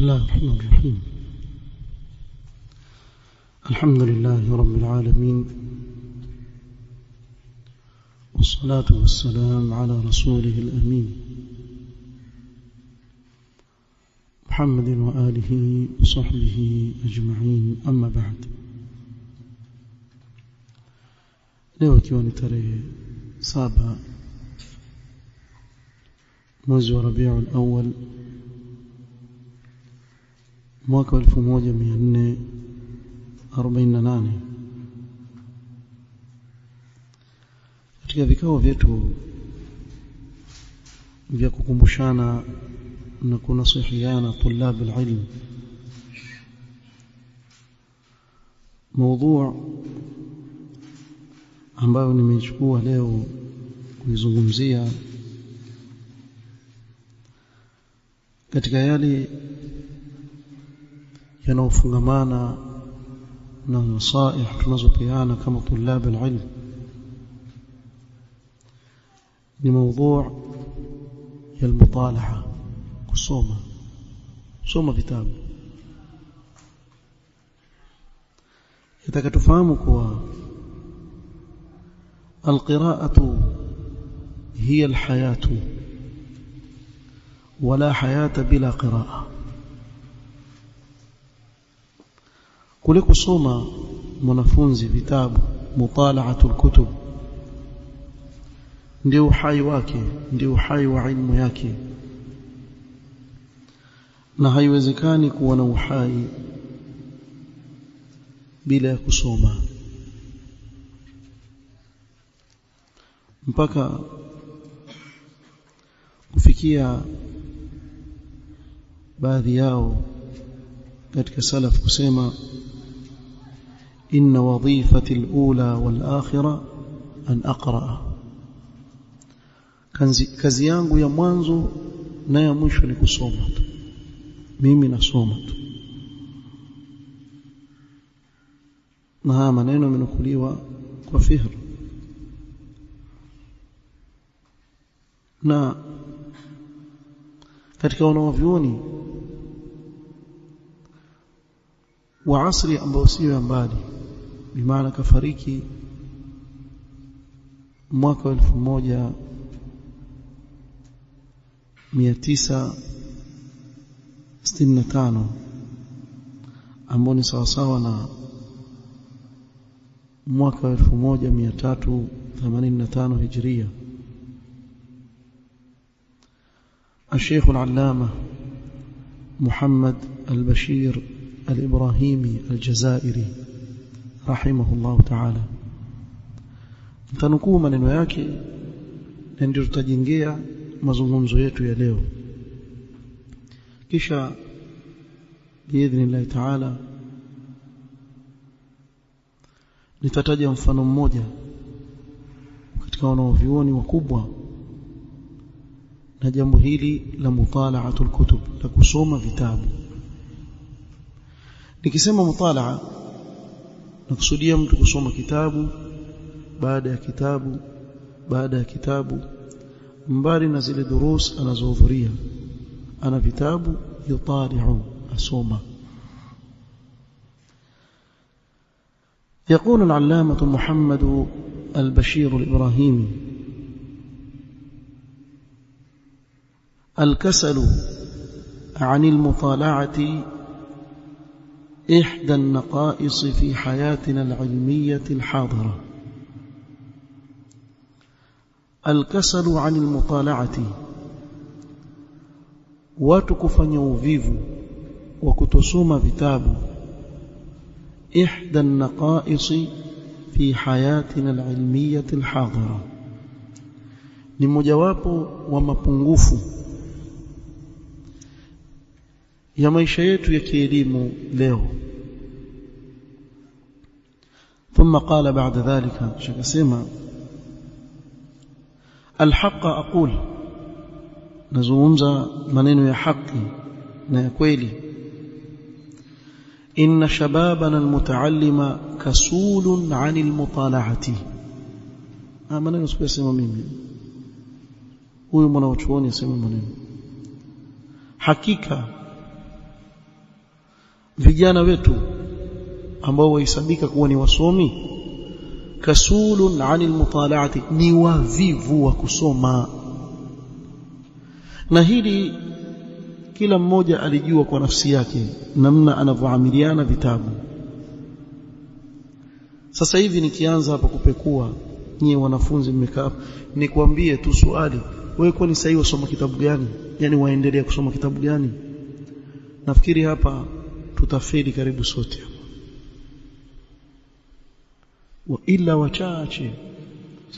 الله الرحمن الرحيم. الحمد لله رب العالمين، والصلاة والسلام على رسوله الأمين محمد وآله وصحبه أجمعين، أما بعد. leo ikiwa ni tarehe 7 mwezi wa Rabiul Awwal mwaka 1448, katika vikao vyetu vya kukumbushana na kunasihiana tulab alilm, mada ambayo nimechukua leo kuizungumzia katika yale yanayofungamana na nasaih tunazopeana kama tulab alilm, ni mada ya almutala'a, kusoma vitabu. Yataka kuwa القراءة هي الحياة، ولا حياة بلا قراءة. kule kusoma mwanafunzi vitabu, mutala'atul kutub, ndio uhai wake, ndio uhai wa ilmu yake, na haiwezekani kuwa na uhai bila ya kusoma. Mpaka kufikia baadhi yao katika salaf kusema inna wadhifati al-ula wal-akhirah an aqra, kazi yangu ya mwanzo na ya mwisho ni kusoma tu, mimi nasoma tu. Na haya maneno yamenukuliwa kwa Fihr. Na katika wanavyuoni wa asri ambao sio mbali, bimaana kafariki mwaka 1965, ambao ni sawasawa na mwaka 1385 hijria. الشيخ العلامة محمد البشير الإبراهيمي الجزائري رحمه الله تعالى. Nitanukuu maneno yake na ndio tutajengea mazungumzo yetu ya leo, kisha biidhnillah taala nitataja mfano mmoja katika wanavyuoni wakubwa na jambo hili la mutala'atul kutub, la kusoma vitabu. Nikisema mutala'a, nakusudia mtu kusoma kitabu baada ya kitabu baada ya kitabu, mbali na zile durus anazohudhuria, ana vitabu yutali'u, asoma. يقول العلامة محمد البشير الإبراهيمي: الكسل عن المطالعة إحدى النقائص في حياتنا العلمية الحاضرة. الكسل عن المطالعة، وتكفن uvivu وكتسوم vitabu، إحدى النقائص في حياتنا العلمية الحاضرة، ni mojawapo wa mapungufu ya maisha yetu ya kielimu leo. ثم قال بعد ذلك، شكسما: الحق أقول، نزungumza maneno ya haki na ya kweli. إن شبابنا المتعلم كسول عن المطالعة. maneno sikuwasema mimi, huyu mwanachuoni asema maneno. Hakika vijana wetu ambao wahesabika kuwa ni wasomi, kasulun 'anil mutala'ati, ni wavivu wa kusoma. Na hili kila mmoja alijua kwa nafsi yake namna anavyoamiliana vitabu. Sasa hivi nikianza hapa kupekua, nyie wanafunzi mmekaa, nikwambie tu swali, wewe kwani sasa wasoma kitabu gani? Yani waendelea kusoma kitabu gani? Nafikiri hapa tutafeli karibu sote, wa ila wachache.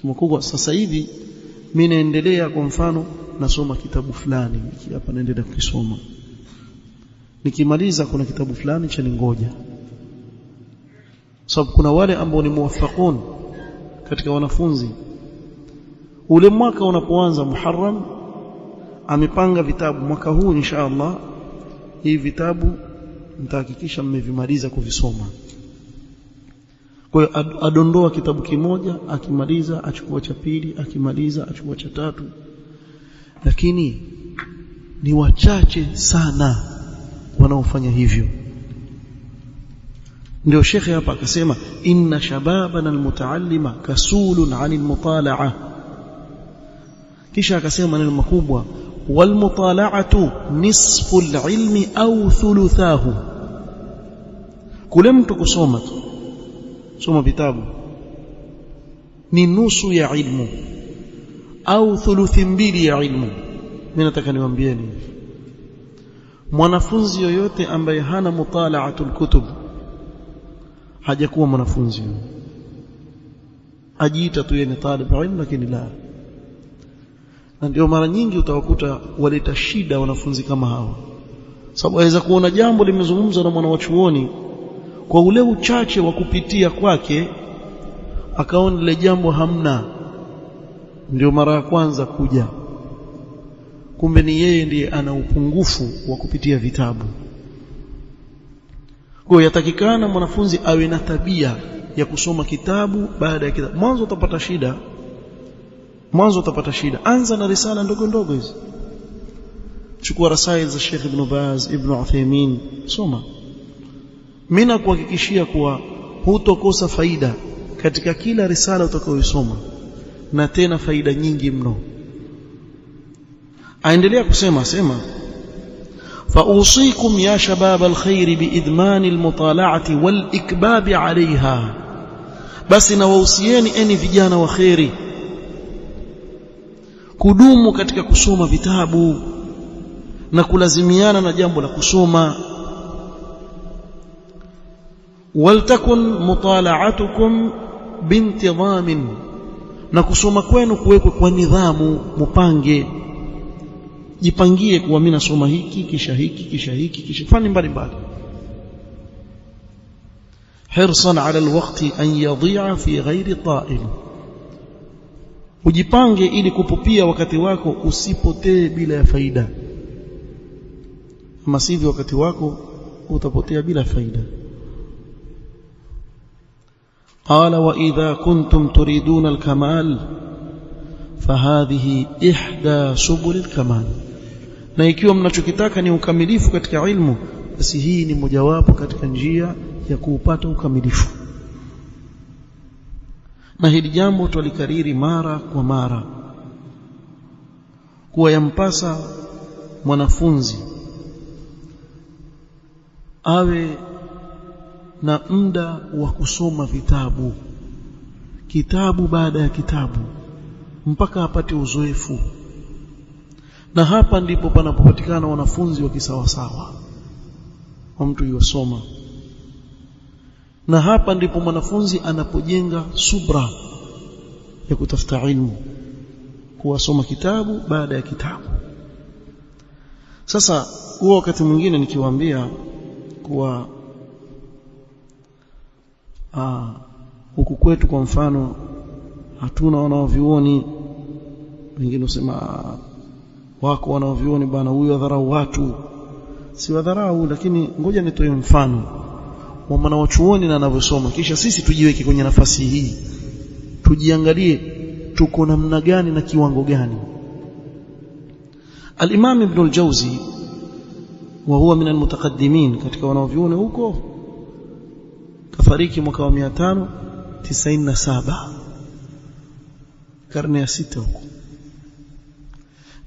Sema sasa hivi mimi naendelea, kwa mfano nasoma kitabu fulani hapa, naendelea kukisoma, nikimaliza kuna kitabu fulani cha ningoja. Sababu kuna wale ambao ni muwafaqun katika wanafunzi, ule mwaka unapoanza Muharram amepanga vitabu, mwaka huu insha Allah hivi vitabu nitahakikisha mmevimaliza kuvisoma. Kwa hiyo adondoa kitabu kimoja, akimaliza achukua cha pili, akimaliza achukua cha tatu. Lakini ni wachache sana wanaofanya hivyo. Ndio shekhe hapa akasema inna shababana almutaallima kasulun 'anil mutala'a. Kisha akasema maneno makubwa, wal mutala'atu nisfu al-ilmi au thuluthahu. Kule mtu kusoma tu, soma vitabu, ni nusu ya ilmu au thuluthi mbili ya ilmu. Mimi nataka niwaambieni, mwanafunzi yoyote ambaye hana mutala'atul kutub hajakuwa mwanafunzi. Ajiita tu yeye ni talib ilmu, lakini la. Na ndio mara nyingi utawakuta waleta shida wanafunzi kama hawa, sababu aweza kuona jambo limezungumzwa na mwanachuoni, kwa ule uchache wa kupitia kwake akaona lile jambo hamna, ndio mara ya kwanza kuja, kumbe ni yeye ndiye ana upungufu wa kupitia vitabu. Kwa hiyo yatakikana mwanafunzi awe na tabia ya kusoma kitabu baada ya kitabu. Mwanzo utapata shida, anza na risala ndogo ndogo hizi, chukua rasail za Sheikh Ibn Baz, Ibn Uthaymeen, soma. Mimi nakuhakikishia kuwa hutokosa faida katika kila risala utakayosoma, na tena faida nyingi mno. Aendelea kusema فأوصيكم يا شباب الخير بإدمان المطالعة والإكباب عليها. بس نوصيeni eni vijana wa khairi kudumu katika kusoma vitabu na kulazimiana na jambo la kusoma. waltakun mutala'atukum bintizamin, na kusoma kwenu kuwekwe kwa nidhamu, mupange, jipangie kuwa mimi nasoma hiki kisha hiki kisha hiki kisha fani mbalimbali. hirsan ala alwaqti an yadhi'a fi ghairi ta'il, ujipange ili kupupia wakati wako usipotee bila ya faida, ama sivyo wakati wako utapotea bila faida. qala wa idha kuntum turiduna alkamal fahadhihi ihda subul alkamal, na ikiwa mnachokitaka ni ukamilifu katika ilmu, basi hii ni mojawapo katika njia ya kuupata ukamilifu. Na hili jambo tulikariri mara kwa mara, kuwa yampasa mwanafunzi awe na muda wa kusoma vitabu, kitabu baada ya kitabu, mpaka apate uzoefu. Na hapa ndipo panapopatikana wanafunzi wa kisawasawa wa mtu yosoma, na hapa ndipo mwanafunzi anapojenga subra ya kutafuta ilmu, kuwasoma kitabu baada ya kitabu. Sasa huwa wakati mwingine nikiwaambia kuwa huku kwetu kwa mfano hatuna wanaovioni, wengine usema wako wanaovioni bwana, huyo adharau watu. Si wadharau, lakini ngoja nitoe mfano wa mwanachuoni na anavyosoma, kisha sisi tujiweke kwenye nafasi hii, tujiangalie tuko namna gani na kiwango gani. Al-Imam Ibn al-Jawzi wa huwa min almutaqaddimin, katika wanaoviona huko, kafariki mwaka wa 597, karne ya 6 huko.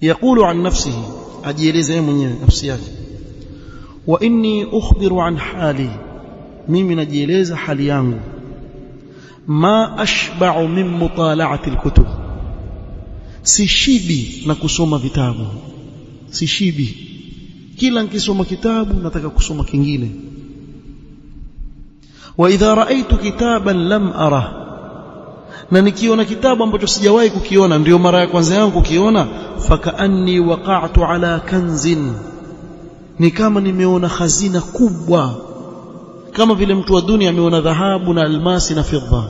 يقول عن نفسه، ajieleza yeye mwenyewe nafsi yake, wa inni ukhbiru an hali, mimi najieleza hali yangu, ma ashba'u min mutala'ati alkutub, sishibi na kusoma vitabu, sishibi, kila nikisoma kitabu nataka kusoma kingine. Wa idha ra'aytu kitaban lam ara, na nikiona kitabu ambacho sijawahi kukiona, ndio mara ya kwanza yangu kukiona, fakaanni waqa'tu ala kanzin, ni kama nimeona hazina kubwa, kama vile mtu wa dunia ameona dhahabu na almasi na fedha.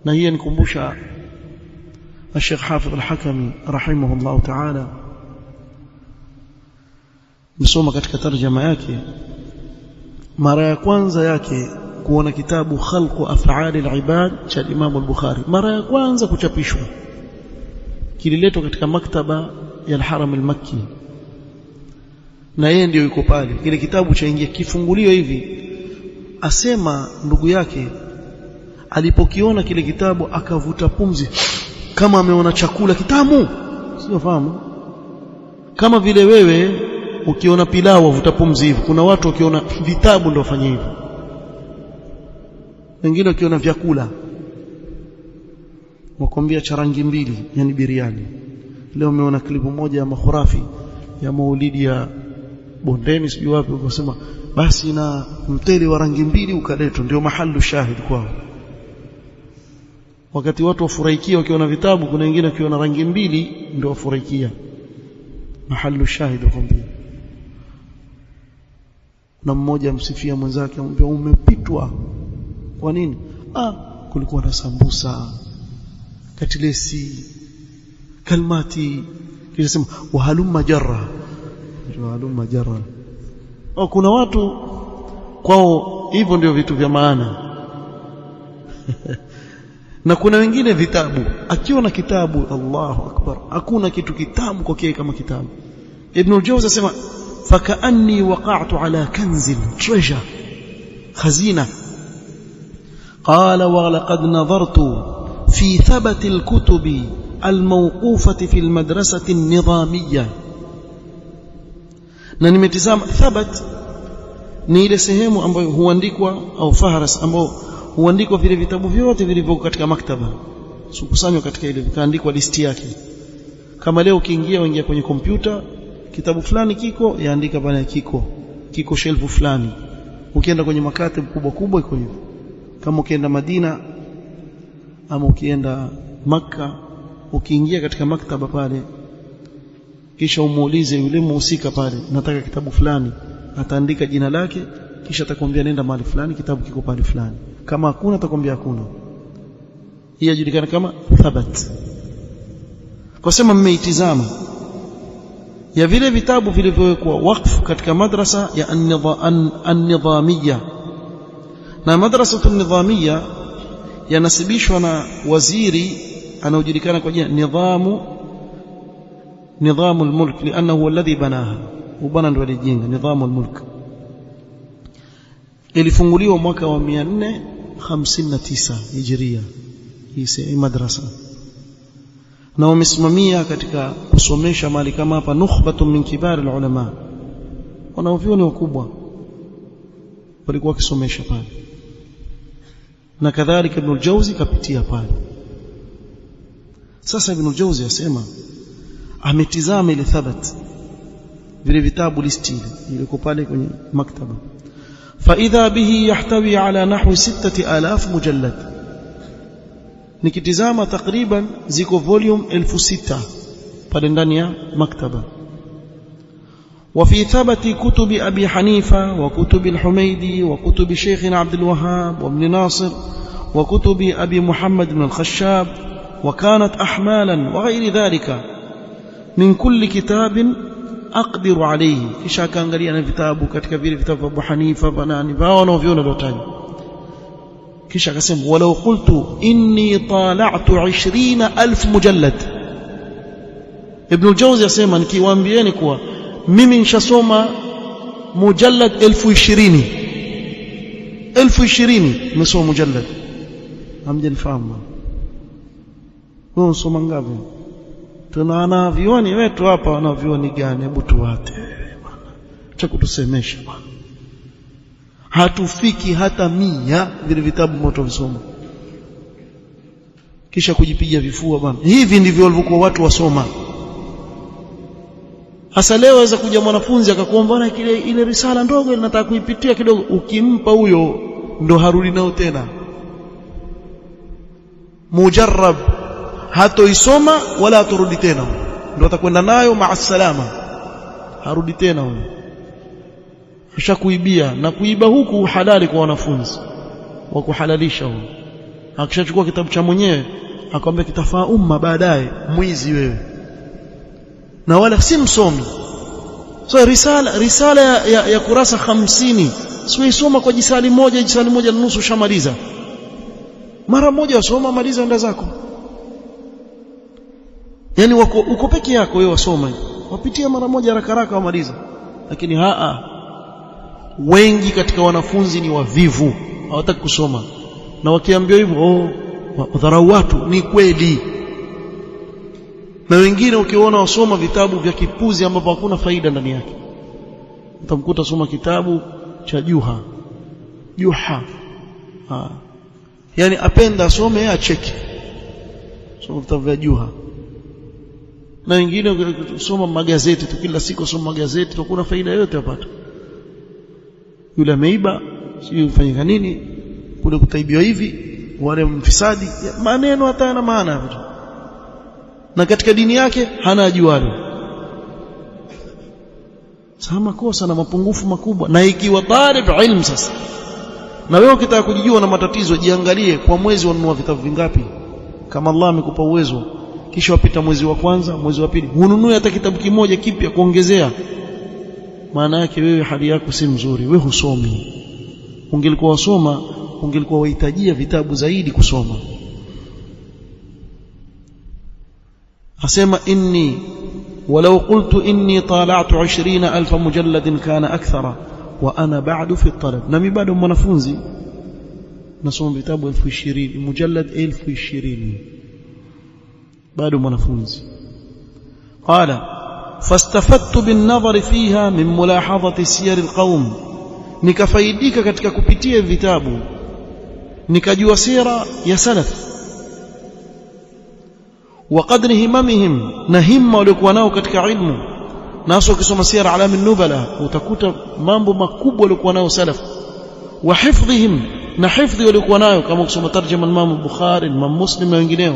Na hii nikumbusha Sheikh Hafidh al-Hakami rahimahullah ta'ala, nisoma katika tarjama yake, mara ya kwanza yake kuona kitabu Khalqu Af'ali al-Ibad cha Imam al-Bukhari, mara ya kwanza kuchapishwa, kililetwa katika maktaba ya al-Haram al-Makki, na yeye ndio yuko pale. Kile kitabu chaingia kifungulio hivi, asema ndugu yake alipokiona kile kitabu akavuta pumzi kama ameona chakula kitamu, sio fahamu, kama vile wewe ukiona pilau wavuta pumzi hivi. Kuna watu wakiona vitabu ndio wafanye hivyo, wengine wakiona vyakula wakwambia cha rangi mbili, yani biriani. Leo umeona klipu moja ya makhurafi ya maulidi ya Bondeni sijui wapi, ukasema basi na mtele wa rangi mbili ukaletwa, ndio mahalu shahid kwao. Wakati watu wafurahikia wakiona vitabu, kuna wengine wakiona rangi mbili ndio wafurahikia, mahalu shahid wakwambia. Na mmoja msifia mwenzake, amwambia umepitwa. Kwa nini? Kulikuwa na sambusa, katilesi, kalmati, kisha wahalumma jarra, wahalumma jarra. Kuna watu kwao hivyo ndio vitu vya maana. Na kuna wengine vitabu, akiona kitabu, Allahu akbar, hakuna kitu kitamu kwake kama kitabu. Ibn al-Jawzi asema fakaanni waqa'tu ala kanzin, treasure, khazina. قال ولقد نظرت في ثبت الكتب الموقوفة في المدرسة النظامية، na nimetazama thabat ni ile sehemu ambayo huandikwa, au faharas ambayo huandikwa vile vitabu vyote vilivyo katika maktaba, sukusanywa katika ile, vikaandikwa listi yake. Kama leo ukiingia, uingia kwenye kompyuta, kitabu fulani kiko, yaandika pale kiko shelfu fulani. Ukienda kwenye makatibu kubwa kubwa iko hivyo. Kama ukienda Madina ama ukienda Makka, ukiingia katika maktaba pale, kisha umuulize yule muhusika pale, nataka kitabu fulani, ataandika jina lake, kisha atakwambia nenda mahali fulani, kitabu kiko pale fulani. Kama hakuna atakwambia hakuna. Hii inajulikana kama thabat. Kwa sema mmeitizama ya vile vitabu vilivyowekwa wakfu katika madrasa ya an-nidhamiyya, na madrasa an-nidhamiyya yanasibishwa na waziri anaojulikana kwa jina نظام الملك، لأنه هو الذي بناها، وبنا ndio alijenga نظام الملك. Ilifunguliwa mwaka wa 459 Hijria hii madrasa, na wamesimamia katika kusomesha mali kama hapa nukhbatun min kibar alulama, wanaovioni wakubwa walikuwa wakisomesha pale, na kadhalika Ibn al-Jawzi kapitia pale. Sasa Ibn al-Jawzi asema ametizama ile thabat, vile vitabu listi ile iko pale kwenye maktaba, fa idha bihi yahtawi ala nahwi 6000 mujallad. Nikitizama takriban ziko volume 6000 pale ndani ya maktaba. وفي ثبت كتب أبي حنيفة وكتب الحميدي وكتب شيخنا عبد الوهاب وابن ناصر وكتب أبي محمد بن الخشاب، وكانت أحمالا وغير ذلك من كل كتاب أقدر عليه. kisha akaangalia na vitabu katika vile vitabu vya Abu Hanifa banani bao wanaoviona lotani, kisha akasema walau qultu inni tala'tu 20000 mujallad. Ibn al-Jawzi asema nikiwaambieni kuwa mimi nishasoma mujallad 20,000 nimesoma mujallad. Hamjanifahamu wewe unasoma ngapi? Tunaana vioni wetu hapa, wana vioni gani? Hebu tuwate bwana, cha kutusemesha bwana, hatufiki hata 100 vile vitabu moto visoma, kisha kujipiga vifua bwana. Hivi ndivyo walivyokuwa watu wasoma. Hasa leo waweza kuja mwanafunzi akakuomba bwana, ile risala ndogo nataka kuipitia kidogo, ukimpa huyo ndo harudi nao tena. Mujarrab hatoisoma wala hatorudi tena, ndo atakwenda nayo maasalama, harudi tena huyo. Ashakuibia, na kuiba huku halali kwa wanafunzi wa kuhalalisha huyo. Akishachukua kitabu cha mwenyewe akamwambia kitafaa umma baadaye, mwizi wewe, na wala si msomi. So risala ya kurasa 50 siisoma kwa jisali moja na nusu, shamaliza mara moja, wasoma maliza enda zako. Yani uko peke yako wewe, wasoma wapitia mara moja haraka wamaliza. Lakini wengi katika wanafunzi ni wavivu, hawataki kusoma, na wakiambiwa hivyo wadharau watu. Ni kweli. Na wengine ukiona wasoma vitabu vya kipuzi ambapo hakuna faida ndani yake. Utamkuta soma kitabu cha Juha. Yani apenda asome acheke, soma vitabu vya Juha. Na wengine soma magazeti tu, kila siku soma magazeti tu, hakuna faida yote yapata. Yule ameiba, sio ufanyika nini, kule kutaibiwa hivi, wale mfisadi, maneno hata yana maana vitu. Na katika dini yake hana ajualo. Sasa makosa na mapungufu makubwa. Na ikiwa talib ilm sasa, na wewe ukitaka kujijua na matatizo, jiangalie kwa mwezi wanunua vitabu vingapi. Kama Allah amekupa uwezo, kisha wapita mwezi wa kwanza, mwezi wa pili, hununue hata kitabu kimoja kipya kuongezea, maana yake wewe hali yako si mzuri, wewe husomi. Ungelikuwa wasoma, ungelikuwa wahitajia vitabu zaidi kusoma. asema inni walau qultu inni tala'tu 20,000 mujalladin kana akthara wa ana ba'du fi at-talab. Nami bado mwanafunzi nasoma vitabu 20,000 mujallad 20,000, bado mwanafunzi. qala fastafadtu bin-nadhari fiha min mulahadhati siyar al-qawm, nikafaidika katika kupitia vitabu nikajua sira ya salaf wa qadri himamihim, na himma waliokuwa nao katika ilmu. Naso ukisoma sira alam an-nubala utakuta mambo makubwa waliokuwa nao salaf, wa hifdhihim, na hifdhi waliokuwa nayo, kama ukisoma tarjuma Imam Bukhari, Imam Muslim na wengineo.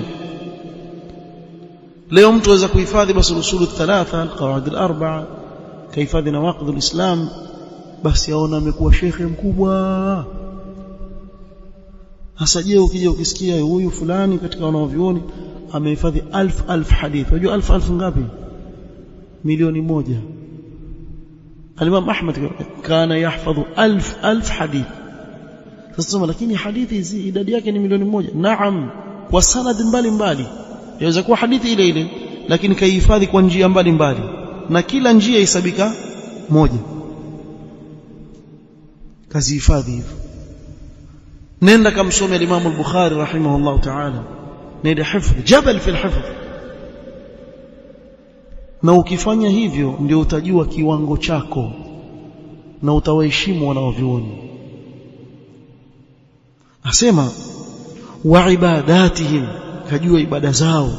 Leo mtu aweza kuhifadhi basi usulu thalatha, alqawaid al-arba'a, kahifadhi nawaqid al-islam, basi aona amekuwa shekhe mkubwa. Hasa je, ukija ukisikia huyu fulani katika wanaovioni amehifadhi 1000 hadith, unajua 1000 ngapi? 1,000,000. Al-Imam Ahmad kana yahfadhu 1000 hadith. Sasa lakini hadithi hizi idadi yake ni 1,000,000. Naam, kwa sanad mbalimbali. Yaweza kuwa hadithi ile ile lakini kaihifadhi kwa njia mbalimbali, na kila njia ihesabika moja, kazihifadhi hivyo. Nenda kamsome al-Imam al-Bukhari rahimahullah ta'ala, nenda hifdh, jabal fi al-hifdh. Na ukifanya hivyo ndio utajua kiwango chako na utawaheshimu wanaovioni. Asema wa ibadatihim, kajua ibada zao.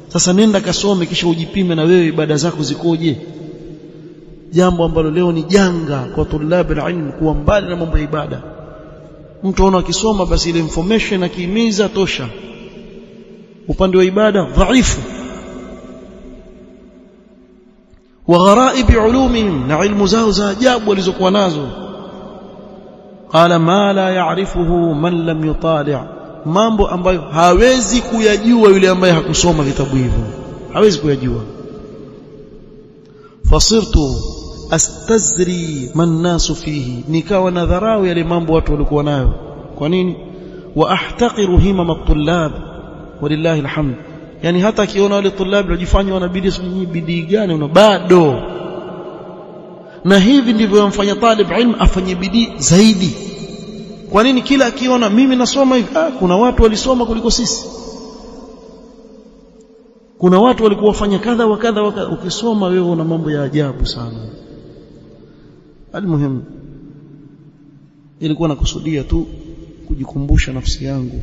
Sasa nenda kasome, kisha ujipime na wewe ibada zako zikoje. Jambo ambalo leo ni janga kwa tulab al-ilm, kuwa mbali na mambo ya ibada. Mtu ana akisoma basi ile information akihimiza tosha, upande wa ibada dhaifu. Wa gharaib ulumihim, na ilmu zao za ajabu walizokuwa nazo. Qala ma la ya'rifuhu man lam yutali', mambo ambayo hawezi kuyajua yule ambaye hakusoma vitabu hivyo, hawezi kuyajua. Fasirtu astazri man nasu fihi, nikawa nadharau yale mambo watu walikuwa nayo. Kwa nini? Wa ahtaqiru himam at-tullab walillahi alhamd. Yani hata akiona wale tulab wajifanya wana bidii gani, bado na hivi ndivyo yamfanya talib ilm afanye bidii zaidi. Kwa nini? Kila akiona mimi nasoma hivi, kuna watu walisoma kuliko sisi, kuna watu walikuwa wafanya kadha wa kadha wa kadha. Ukisoma wewe una mambo ya ajabu sana. Almuhimu, ilikuwa nakusudia tu kujikumbusha nafsi yangu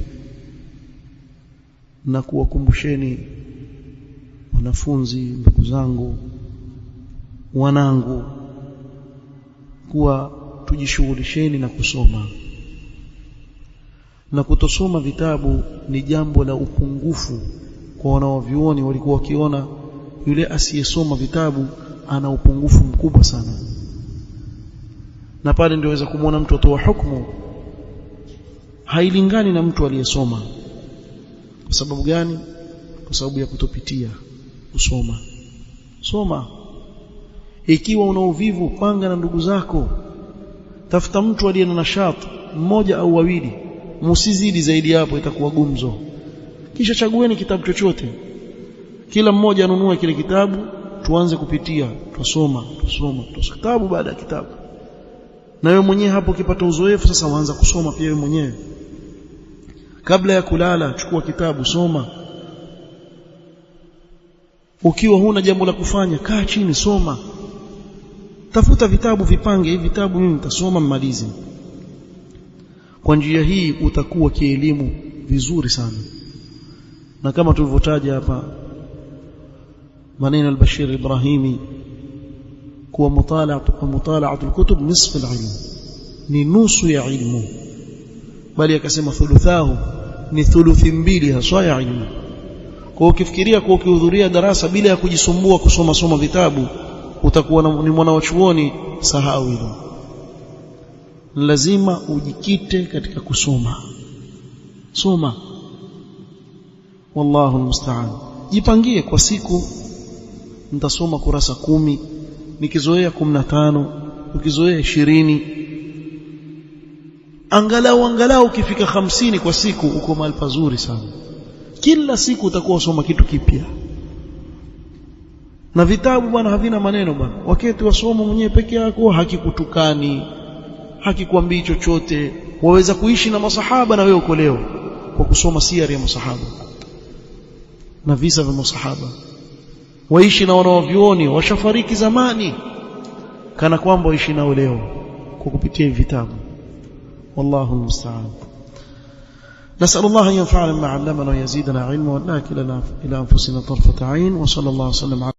na kuwakumbusheni wanafunzi, ndugu zangu, wanangu, kuwa tujishughulisheni na kusoma. Na kutosoma vitabu ni jambo la upungufu kwa wanawavyuoni. Walikuwa wakiona yule asiyesoma vitabu ana upungufu mkubwa sana, na pale ndio waweza kumwona mtu atoa hukumu hailingani na mtu aliyesoma. Kwa sababu gani? Kwa sababu ya kutopitia kusoma. Soma. Ikiwa una uvivu, panga na ndugu zako, tafuta mtu aliye na nashati, mmoja au wawili, msizidi zaidi hapo, itakuwa gumzo. Kisha chagueni kitabu chochote, kila mmoja anunue kile kitabu, tuanze kupitia, tusoma kitabu baada ya kitabu. Na wewe mwenyewe hapo ukipata uzoefu sasa, waanza kusoma pia wewe mwenyewe. Kabla ya kulala chukua kitabu, soma. Ukiwa huna jambo la kufanya, kaa chini, soma. Tafuta vitabu, vipange, hivi vitabu mimi nitasoma mmalize. Kwa njia hii utakuwa kielimu vizuri sana. Na kama tulivyotaja hapa maneno al-Bashir al-Ibrahimi kuwa mutala'atu al-kutub nisfu al-ilm, ni nusu ya ilmu, bali akasema thuluthahu, ni thuluthi mbili haswa ya ilmu. Kwa ukifikiria kwa ukihudhuria darasa bila ya kujisumbua kusoma vitabu, utakuwa ni mwana wa chuoni, sahau hilo. Lazima ujikite katika kusoma. Soma. Wallahu almusta'an. Jipangie kwa siku, nitasoma kurasa 10, nikizoea 15, ukizoea 20. Angalau ukifika 50 kwa siku, uko mahali pazuri sana. Kila siku utakuwa usoma kitu kipya. Na vitabu bwana havina maneno bwana. Wakati wasoma mwenyewe peke yako, hakikutukani, hakikwambii chochote. Waweza kuishi na masahaba na wewe uko leo kwa kusoma siri ya masahaba na visa vya masahaba. Waishi na wanaovioni washafariki zamani, kana kwamba waishi nao leo kwa kupitia vitabu. Wallahu almusta'an. نسأل الله أن ينفعنا بما علمنا ويزيدنا علما ولا كلنا إلى أنفسنا طرفة عين. وصلى الله وسلم على